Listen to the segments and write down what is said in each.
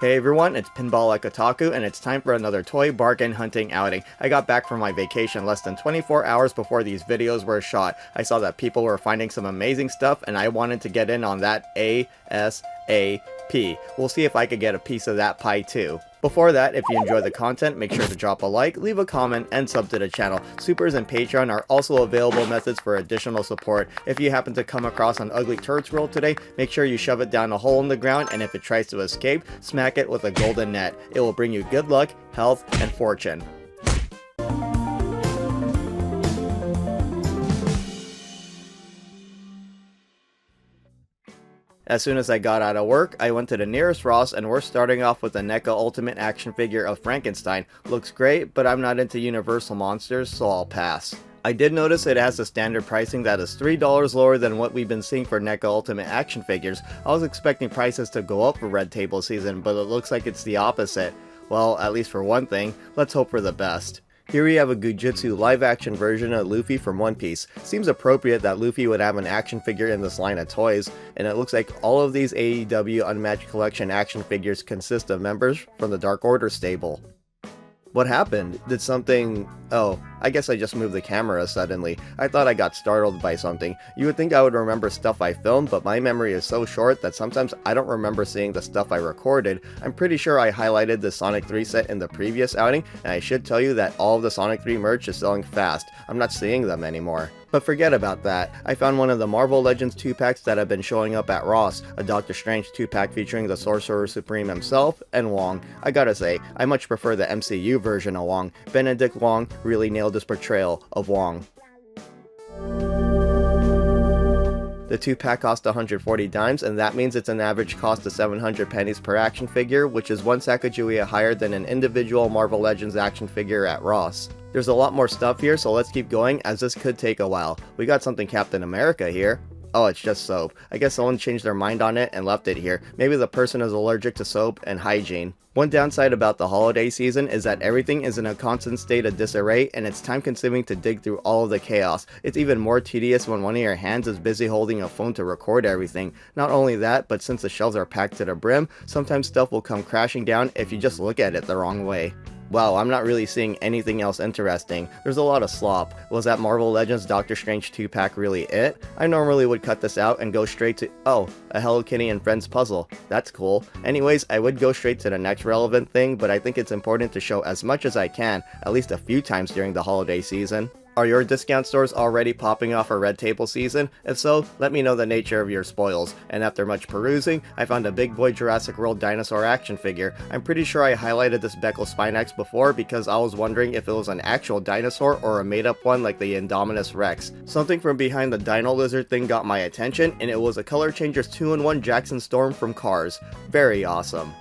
Hey everyone, it's Pinball like Otaku, and it's time for another toy bargain hunting outing. I got back from my vacation less than 24 hours before these videos were shot. I saw that people were finding some amazing stuff, and I wanted to get in on that ASAP. We'll see if I could get a piece of that pie too. Before that, if you enjoy the content, make sure to drop a like, leave a comment, and sub to the channel. Supers and Patreon are also available methods for additional support. If you happen to come across an ugly turd squirrel today, make sure you shove it down a hole in the ground, and if it tries to escape, smack it with a golden net. It will bring you good luck, health, and fortune. As soon as I got out of work, I went to the nearest Ross, and we're starting off with the NECA Ultimate action figure of Frankenstein. Looks great, but I'm not into Universal monsters, so I'll pass. I did notice it has a standard pricing that is $3 lower than what we've been seeing for NECA Ultimate action figures. I was expecting prices to go up for Red Table season, but it looks like it's the opposite. Well, at least for one thing, let's hope for the best. Here we have a Gujitsu live-action version of Luffy from One Piece. Seems appropriate that Luffy would have an action figure in this line of toys, and it looks like all of these AEW Unmatched Collection action figures consist of members from the Dark Order stable. What happened? Did something... Oh, I guess I just moved the camera suddenly. I thought I got startled by something. You would think I would remember stuff I filmed, but my memory is so short that sometimes I don't remember seeing the stuff I recorded. I'm pretty sure I highlighted the Sonic 3 set in the previous outing, and I should tell you that all of the Sonic 3 merch is selling fast. I'm not seeing them anymore. But forget about that. I found one of the Marvel Legends 2-packs that have been showing up at Ross, a Doctor Strange 2-pack featuring the Sorcerer Supreme himself and Wong. I gotta say, I much prefer the MCU version of Wong. Benedict Wong really nailed his portrayal of Wong. The 2-pack cost 140 dimes, and that means it's an average cost of 700 pennies per action figure, which is 1 Sacagawea higher than an individual Marvel Legends action figure at Ross. There's a lot more stuff here, so let's keep going, as this could take a while. We got something Captain America here. Oh, it's just soap. I guess someone changed their mind on it and left it here. Maybe the person is allergic to soap and hygiene. One downside about the holiday season is that everything is in a constant state of disarray, and it's time consuming to dig through all of the chaos. It's even more tedious when one of your hands is busy holding a phone to record everything. Not only that, but since the shelves are packed to the brim, sometimes stuff will come crashing down if you just look at it the wrong way. Wow, I'm not really seeing anything else interesting. There's a lot of slop. Was that Marvel Legends Doctor Strange 2-pack really it? I normally would cut this out and go straight to, oh, a Hello Kitty and Friends puzzle. That's cool. Anyways, I would go straight to the next relevant thing, but I think it's important to show as much as I can, at least a few times during the holiday season. Are your discount stores already popping off for Red Table season? If so, let me know the nature of your spoils. And after much perusing, I found a big boy Jurassic World dinosaur action figure. I'm pretty sure I highlighted this Beckel Spinax before because I was wondering if it was an actual dinosaur or a made up one like the Indominus Rex. Something from behind the Dino Lizard thing got my attention, and it was a Color Changers 2-in-1 Jackson Storm from Cars. Very awesome.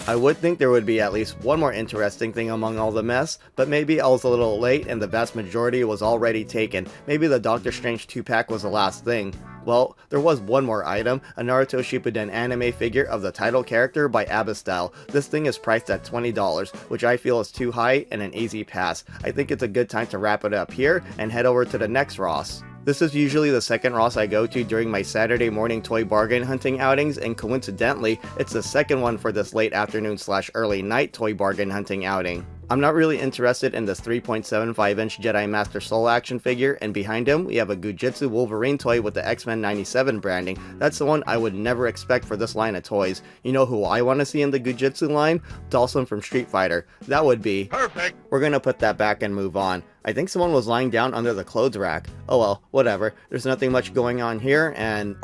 I would think there would be at least one more interesting thing among all the mess, but maybe I was a little late and the vast majority was already taken. Maybe the Doctor Strange 2-pack was the last thing. Well, there was one more item, a Naruto Shippuden anime figure of the title character by Abastyle. This thing is priced at $20, which I feel is too high and an easy pass. I think it's a good time to wrap it up here and head over to the next Ross. This is usually the second Ross I go to during my Saturday morning toy bargain hunting outings, and coincidentally, it's the second one for this late afternoon / early night toy bargain hunting outing. I'm not really interested in this 3.75-inch Jedi Master Soul action figure, and behind him we have a Gujitsu Wolverine toy with the X-Men 97 branding. That's the one I would never expect for this line of toys. You know who I want to see in the Gujitsu line? Dhalsim from Street Fighter. That would be perfect. We're gonna put that back and move on. I think someone was lying down under the clothes rack. Oh well, whatever. There's nothing much going on here, and...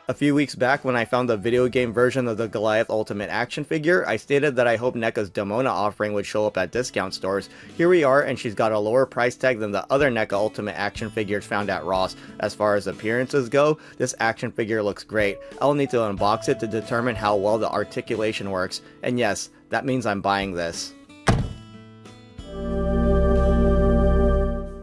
A few weeks back when I found the video game version of the Goliath Ultimate action figure, I stated that I hope NECA's Demona offering would show up at discount stores. Here we are, and she's got a lower price tag than the other NECA Ultimate action figures found at Ross. As far as appearances go, this action figure looks great. I'll need to unbox it to determine how well the articulation works. And yes, that means I'm buying this.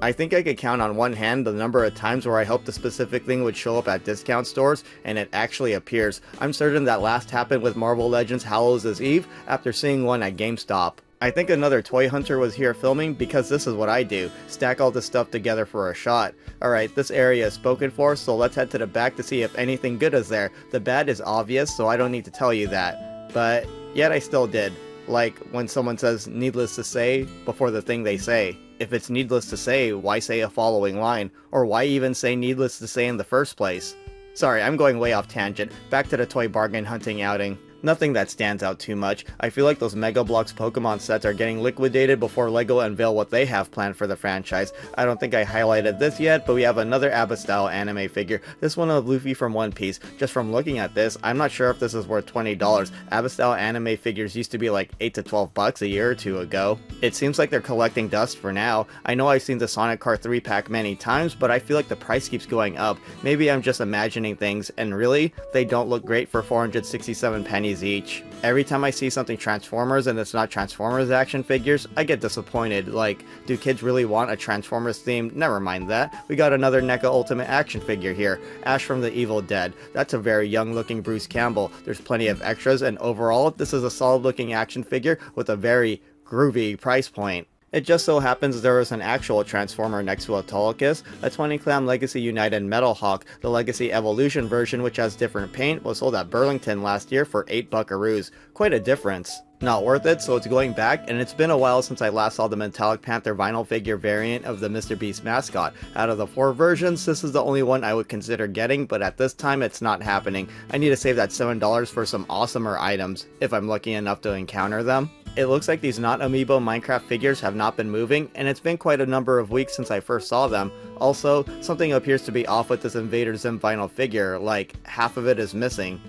I think I could count on one hand the number of times where I hoped the specific thing would show up at discount stores, and it actually appears. I'm certain that last happened with Marvel Legends Hallows' Eve after seeing one at Gamestop. I think another toy hunter was here filming because this is what I do, stack all this stuff together for a shot. Alright, this area is spoken for, so let's head to the back to see if anything good is there. The bad is obvious, so I don't need to tell you that. But yet I still did. Like when someone says needless to say before the thing they say. If it's needless to say, why say a following line? Or why even say needless to say in the first place? Sorry, I'm going way off tangent. Back to the toy bargain hunting outing. Nothing that stands out too much. I feel like those Mega Bloks Pokemon sets are getting liquidated before LEGO unveil what they have planned for the franchise. I don't think I highlighted this yet, but we have another ABBA style anime figure. This one of Luffy from One Piece. Just from looking at this, I'm not sure if this is worth $20. ABBA style anime figures used to be like 8 to 12 bucks a year or two ago. It seems like they're collecting dust for now. I know I've seen the Sonic Car 3-pack many times, but I feel like the price keeps going up. Maybe I'm just imagining things, and really, they don't look great for 467 pennies each. Every time I see something Transformers and it's not Transformers action figures, I get disappointed. Like, do kids really want a Transformers theme? Never mind that. We got another NECA Ultimate action figure here. Ash from the Evil Dead. That's a very young looking Bruce Campbell. There's plenty of extras, and overall, this is a solid looking action figure with a very groovy price point. It just so happens there was an actual Transformer next to Autolycus, a 20 Clam Legacy United Metal Hawk. The Legacy Evolution version, which has different paint, was sold at Burlington last year for 8 buckaroos. Quite a difference. Not worth it, so it's going back, and it's been a while since I last saw the Metallic Panther vinyl figure variant of the Mr. Beast mascot. Out of the 4 versions, this is the only one I would consider getting, but at this time it's not happening. I need to save that $7 for some awesomer items, if I'm lucky enough to encounter them. It looks like these not amiibo Minecraft figures have not been moving, and it's been quite a number of weeks since I first saw them. Also, something appears to be off with this Invader Zim vinyl figure, like half of it is missing.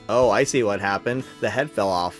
Oh, I see what happened. The head fell off.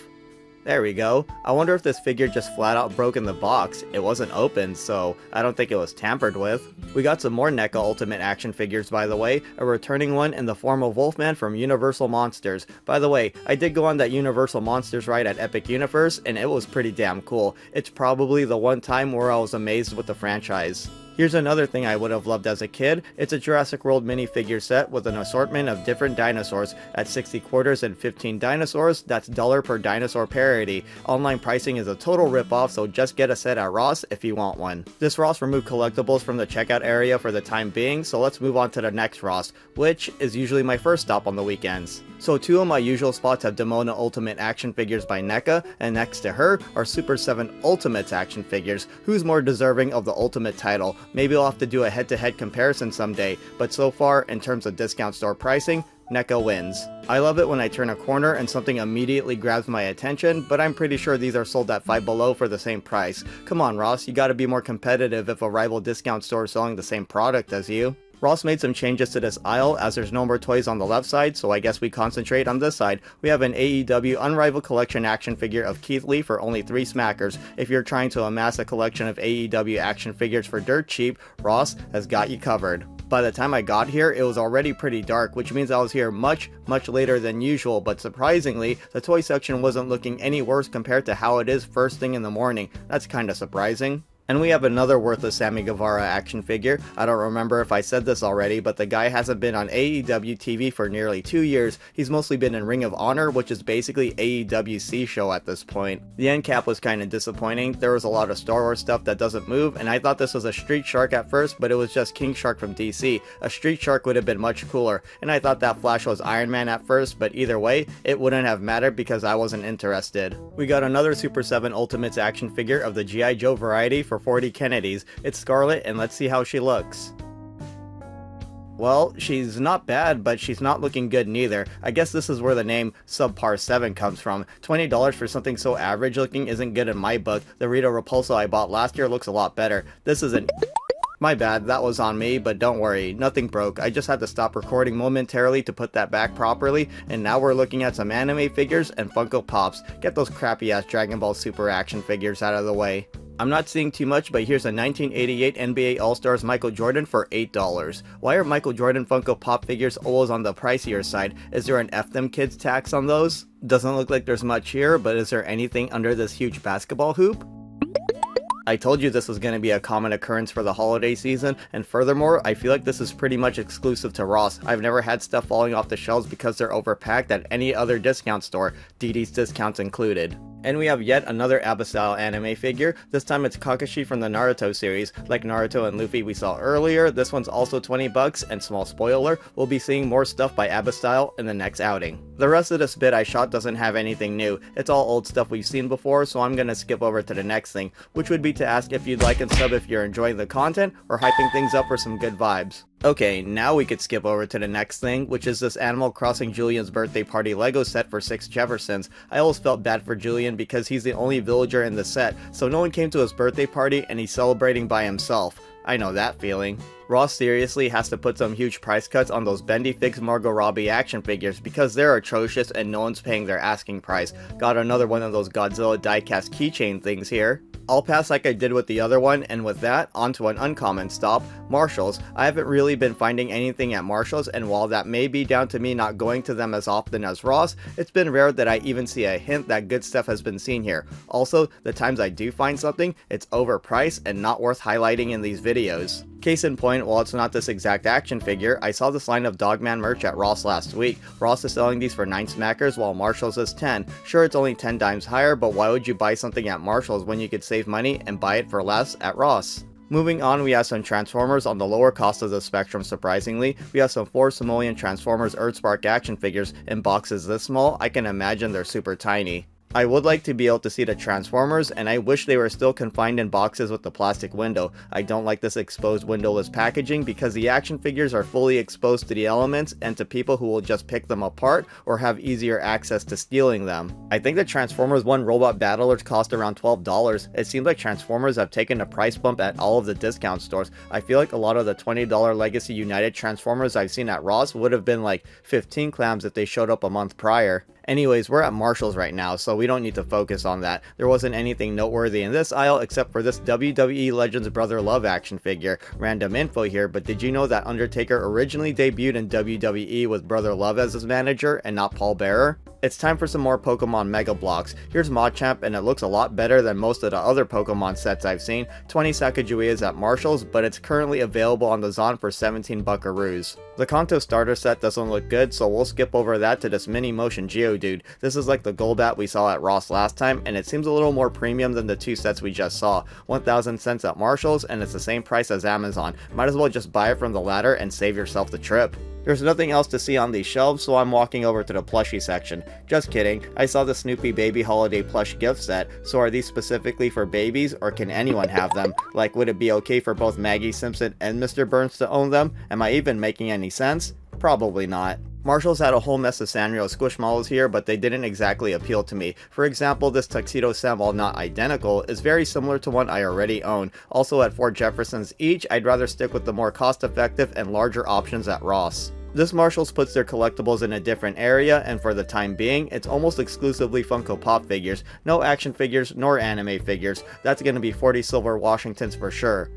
There we go. I wonder if this figure just flat out broke in the box. It wasn't opened, so I don't think it was tampered with. We got some more NECA Ultimate action figures, by the way, a returning one in the form of Wolfman from Universal Monsters. By the way, I did go on that Universal Monsters ride at Epic Universe, and it was pretty damn cool. It's probably the one time where I was amazed with the franchise. Here's another thing I would have loved as a kid. It's a Jurassic World minifigure set with an assortment of different dinosaurs. At 60 quarters and 15 dinosaurs, that's $1 per dinosaur parity. Online pricing is a total ripoff, so just get a set at Ross if you want one. This Ross removed collectibles from the checkout area for the time being, so let's move on to the next Ross, which is usually my first stop on the weekends. So 2 of my usual spots have Demona Ultimate action figures by NECA, and next to her are Super 7 Ultimates action figures. Who's more deserving of the Ultimate title? Maybe I'll have to do a head-to-head comparison someday, but so far, in terms of discount store pricing, NECA wins. I love it when I turn a corner and something immediately grabs my attention, but I'm pretty sure these are sold at $5 below for the same price. Come on Ross, you gotta be more competitive if a rival discount store is selling the same product as you. Ross made some changes to this aisle as there's no more toys on the left side, so I guess we concentrate on this side. We have an AEW Unrivaled Collection action figure of Keith Lee for only 3 smackers. If you're trying to amass a collection of AEW action figures for dirt cheap, Ross has got you covered. By the time I got here, it was already pretty dark, which means I was here much later than usual, but surprisingly, the toy section wasn't looking any worse compared to how it is first thing in the morning. That's kinda surprising. And we have another worthless Sammy Guevara action figure. I don't remember if I said this already, but the guy hasn't been on AEW TV for nearly 2 years. He's mostly been in Ring of Honor, which is basically AEW's show at this point. The end cap was kinda disappointing. There was a lot of Star Wars stuff that doesn't move, and I thought this was a Street Shark at first, but it was just King Shark from DC. A Street Shark would have been much cooler, and I thought that Flash was Iron Man at first, but either way, it wouldn't have mattered because I wasn't interested. We got another Super 7 Ultimates action figure of the G.I. Joe variety for 40 Kennedys. It's Scarlet, and let's see how she looks. Well, she's not bad, but she's not looking good neither. I guess this is where the name Subpar 7 comes from. $20 for something so average looking isn't good in my book. The Rita Repulsa I bought last year looks a lot better. This isn't. My bad, that was on me, but don't worry, nothing broke. I just had to stop recording momentarily to put that back properly, and now we're looking at some anime figures and Funko Pops. Get those crappy ass Dragon Ball Super action figures out of the way. I'm not seeing too much, but here's a 1988 NBA All-Stars Michael Jordan for $8. Why are Michael Jordan Funko Pop figures always on the pricier side? Is there an F them kids tax on those? Doesn't look like there's much here, but is there anything under this huge basketball hoop? I told you this was going to be a common occurrence for the holiday season, and furthermore, I feel like this is pretty much exclusive to Ross. I've never had stuff falling off the shelves because they're overpacked at any other discount store, DD's discounts included. And we have yet another Abba-style anime figure. This time it's Kakashi from the Naruto series. Like Naruto and Luffy we saw earlier, this one's also 20 bucks, and small spoiler, we'll be seeing more stuff by Abba-style in the next outing. The rest of this bit I shot doesn't have anything new. It's all old stuff we've seen before, so I'm gonna skip over to the next thing, which would be to ask if you'd like and sub if you're enjoying the content, or hyping things up for some good vibes. Okay, now we could skip over to the next thing, which is this Animal Crossing Julian's birthday party Lego set for 6 Jeffersons. I always felt bad for Julian because he's the only villager in the set, so no one came to his birthday party and he's celebrating by himself. I know that feeling. Ross seriously has to put some huge price cuts on those Bendy Fix Margot Robbie action figures because they're atrocious and no one's paying their asking price. Got another one of those Godzilla diecast keychain things here. I'll pass like I did with the other one, and with that, onto an uncommon stop, Marshalls. I haven't really been finding anything at Marshalls, and while that may be down to me not going to them as often as Ross, it's been rare that I even see a hint that good stuff has been seen here. Also, the times I do find something, it's overpriced and not worth highlighting in these videos. Case in point, while it's not this exact action figure, I saw this line of Dogman merch at Ross last week. Ross is selling these for 9 smackers while Marshalls is 10. Sure, it's only 10 dimes higher, but why would you buy something at Marshalls when you could save money and buy it for less at Ross? Moving on, we have some Transformers on the lower cost of the spectrum. Surprisingly, we have some 4 Simoleon Transformers Earthspark action figures in boxes this small. I can imagine they're super tiny. I would like to be able to see the Transformers, and I wish they were still confined in boxes with the plastic window. I don't like this exposed windowless packaging because the action figures are fully exposed to the elements and to people who will just pick them apart or have easier access to stealing them. I think the Transformers 1 Robot Battlers cost around $12. It seems like Transformers have taken a price bump at all of the discount stores. I feel like a lot of the $20 Legacy United Transformers I've seen at Ross would have been like 15 clams if they showed up a month prior. Anyways, we're at Marshalls right now, so we don't need to focus on that. There wasn't anything noteworthy in this aisle except for this WWE Legends Brother Love action figure. Random info here, but did you know that Undertaker originally debuted in WWE with Brother Love as his manager and not Paul Bearer? It's time for some more Pokemon Mega Blocks. Here's Machamp, and it looks a lot better than most of the other Pokemon sets I've seen. 20 Sacagaweas at Marshalls, but it's currently available on the Zon for 17 buckaroos. The Kanto starter set doesn't look good, so we'll skip over that to this mini motion Geodude. This is like the Golbat we saw at Ross last time, and it seems a little more premium than the 2 sets we just saw. 1,000 cents at Marshalls, and it's the same price as Amazon. Might as well just buy it from the ladder and save yourself the trip. There's nothing else to see on these shelves, so I'm walking over to the plushie section. Just kidding, I saw the Snoopy Baby Holiday Plush gift set, so are these specifically for babies, or can anyone have them? Like, would it be okay for both Maggie Simpson and Mr. Burns to own them? Am I even making any sense? Probably not. Marshalls had a whole mess of Sanrio Squishmallows here, but they didn't exactly appeal to me. For example, this Tuxedo Sam, while not identical, is very similar to one I already own. Also at 4 Jeffersons each, I'd rather stick with the more cost-effective and larger options at Ross. This Marshalls puts their collectibles in a different area, and for the time being, it's almost exclusively Funko Pop figures. No action figures, nor anime figures. That's gonna be 40 silver Washingtons for sure.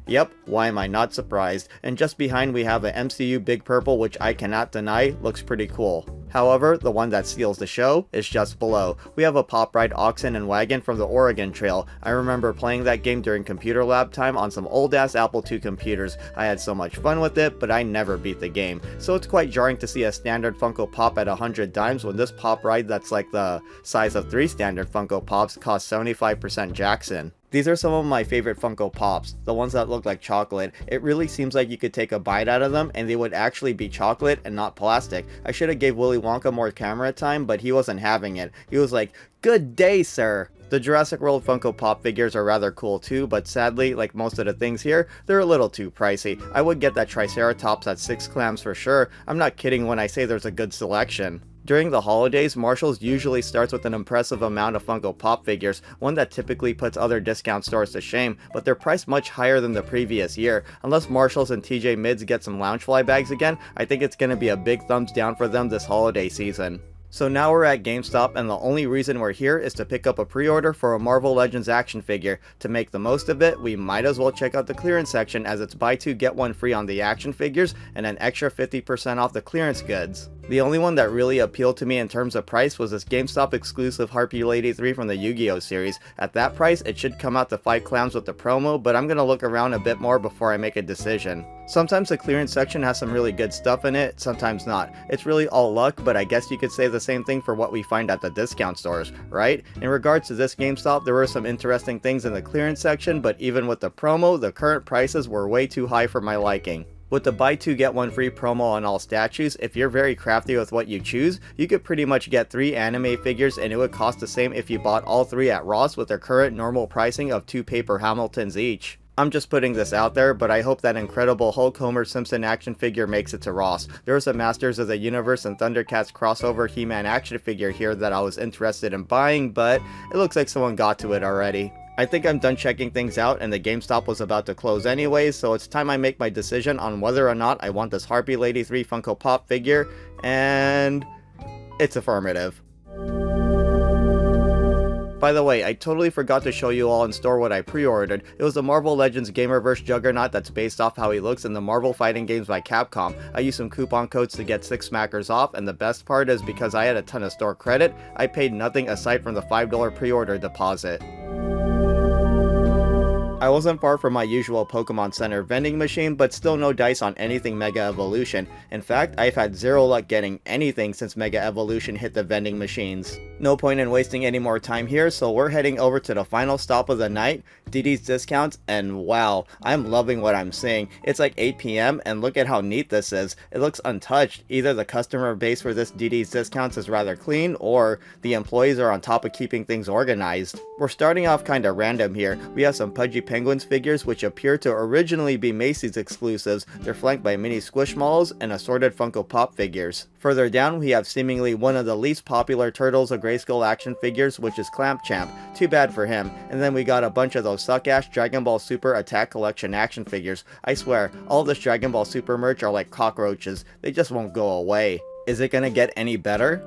Yep, why am I not surprised? And just behind we have a MCU Big Purple, which I cannot deny looks pretty cool. However, the one that steals the show is just below. We have a Pop Ride Oxen and Wagon from the Oregon Trail. I remember playing that game during computer lab time on some old ass Apple II computers. I had so much fun with it, but I never beat the game. So it's quite jarring to see a standard Funko Pop at 100 dimes when this Pop Ride that's like the size of 3 standard Funko Pops costs 75% Jackson. These are some of my favorite Funko Pops, the ones that look like chocolate. It really seems like you could take a bite out of them and they would actually be chocolate and not plastic. I should have gave Willy Wonka more camera time, but he wasn't having it. He was like, "Good day, sir." The Jurassic World Funko Pop figures are rather cool too, but sadly, like most of the things here, they're a little too pricey. I would get that Triceratops at 6 clams for sure. I'm not kidding when I say there's a good selection. During the holidays, Marshalls usually starts with an impressive amount of Funko Pop figures, one that typically puts other discount stores to shame, but they're priced much higher than the previous year. Unless Marshalls and TJ Mids get some Loungefly bags again, I think it's going to be a big thumbs down for them this holiday season. So now we're at GameStop, and the only reason we're here is to pick up a pre-order for a Marvel Legends action figure. To make the most of it, we might as well check out the clearance section as it's buy 2 get 1 free on the action figures and an extra 50% off the clearance goods. The only one that really appealed to me in terms of price was this GameStop exclusive Harpy Lady 3 from the Yu-Gi-Oh series. At that price, it should come out to 5 clams with the promo, but I'm gonna look around a bit more before I make a decision. Sometimes the clearance section has some really good stuff in it, sometimes not. It's really all luck, but I guess you could say the same thing for what we find at the discount stores, right? In regards to this GameStop, there were some interesting things in the clearance section, but even with the promo, the current prices were way too high for my liking. With the buy 2 get 1 free promo on all statues, if you're very crafty with what you choose, you could pretty much get 3 anime figures and it would cost the same if you bought all 3 at Ross with their current normal pricing of 2 paper Hamiltons each. I'm just putting this out there, but I hope that incredible Hulk Homer Simpson action figure makes it to Ross. There was a Masters of the Universe and Thundercats crossover He-Man action figure here that I was interested in buying, but it looks like someone got to it already. I think I'm done checking things out and the GameStop was about to close anyways, so it's time I make my decision on whether or not I want this Harpy Lady 3 Funko Pop figure, and it's affirmative. By the way, I totally forgot to show you all in store what I pre-ordered. It was the Marvel Legends Gamerverse Juggernaut that's based off how he looks in the Marvel fighting games by Capcom. I used some coupon codes to get 6 smackers off, and the best part is because I had a ton of store credit, I paid nothing aside from the $5 pre-order deposit. I wasn't far from my usual Pokemon Center vending machine, but still no dice on anything Mega Evolution. In fact, I've had zero luck getting anything since Mega Evolution hit the vending machines. No point in wasting any more time here, so we're heading over to the final stop of the night, DD's Discounts, and wow, I'm loving what I'm seeing. It's like 8 PM and look at how neat this is. It looks untouched. Either the customer base for this DD's Discounts is rather clean, or the employees are on top of keeping things organized. We're starting off kinda random here. We have some Pudgy Penguins figures which appear to originally be Macy's exclusives. They're flanked by mini Squishmallows and assorted Funko Pop figures. Further down we have seemingly one of the least popular Turtles of Grayskull action figures, which is Clamp Champ. Too bad for him. And then we got a bunch of those suck-ass Dragon Ball Super Attack Collection action figures. I swear, all this Dragon Ball Super merch are like cockroaches. They just won't go away. Is it gonna get any better?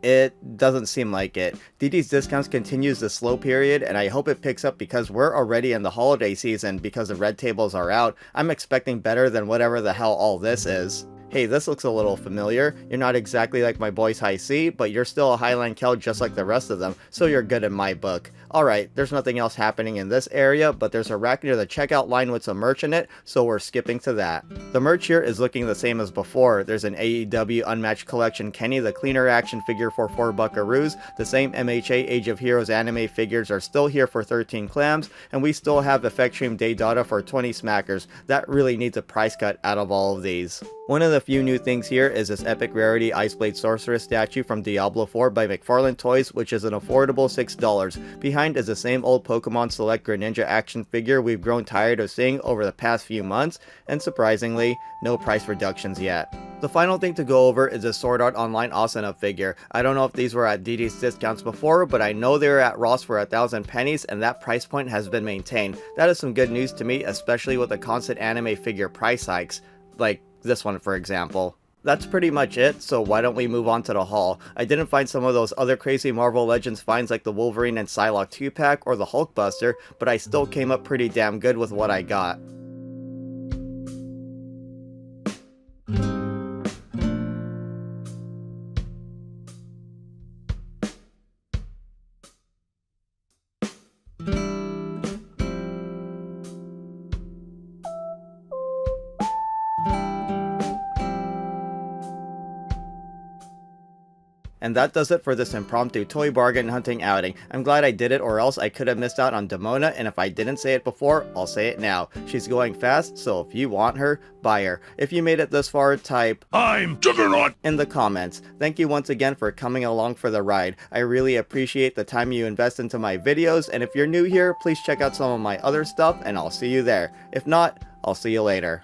It doesn't seem like it. DD's Discounts continues the slow period, and I hope it picks up because we're already in the holiday season because the red tables are out. I'm expecting better than whatever the hell all this is. Hey, this looks a little familiar. You're not exactly like my boys High C, but you're still a Highland Kel just like the rest of them, so you're good in my book. Alright, there's nothing else happening in this area, but there's a rack near the checkout line with some merch in it, so we're skipping to that. The merch here is looking the same as before. There's an AEW Unmatched Collection Kenny the Cleaner action figure for 4 buckaroos, the same MHA Age of Heroes anime figures are still here for 13 clams, and we still have Effectream Daydata for 20 smackers. That really needs a price cut out of all of these. One of the few new things here is this epic rarity Iceblade Sorceress statue from Diablo 4 by McFarlane Toys, which is an affordable $6. Behind is the same old Pokemon Select Greninja action figure we've grown tired of seeing over the past few months, and surprisingly, no price reductions yet. The final thing to go over is a Sword Art Online Asuna figure. I don't know if these were at DD's Discounts before, but I know they were at Ross for 1,000 pennies and that price point has been maintained. That is some good news to me, especially with the constant anime figure price hikes. Like this one for example. That's pretty much it, so why don't we move on to the haul. I didn't find some of those other crazy Marvel Legends finds like the Wolverine and Psylocke 2-pack or the Hulkbuster, but I still came up pretty damn good with what I got. And that does it for this impromptu toy bargain hunting outing. I'm glad I did it or else I could have missed out on Demona, and if I didn't say it before, I'll say it now. She's going fast, so if you want her, buy her. If you made it this far, type "I'm Juggernaut" in the comments. Thank you once again for coming along for the ride. I really appreciate the time you invest into my videos, and if you're new here, please check out some of my other stuff, and I'll see you there. If not, I'll see you later.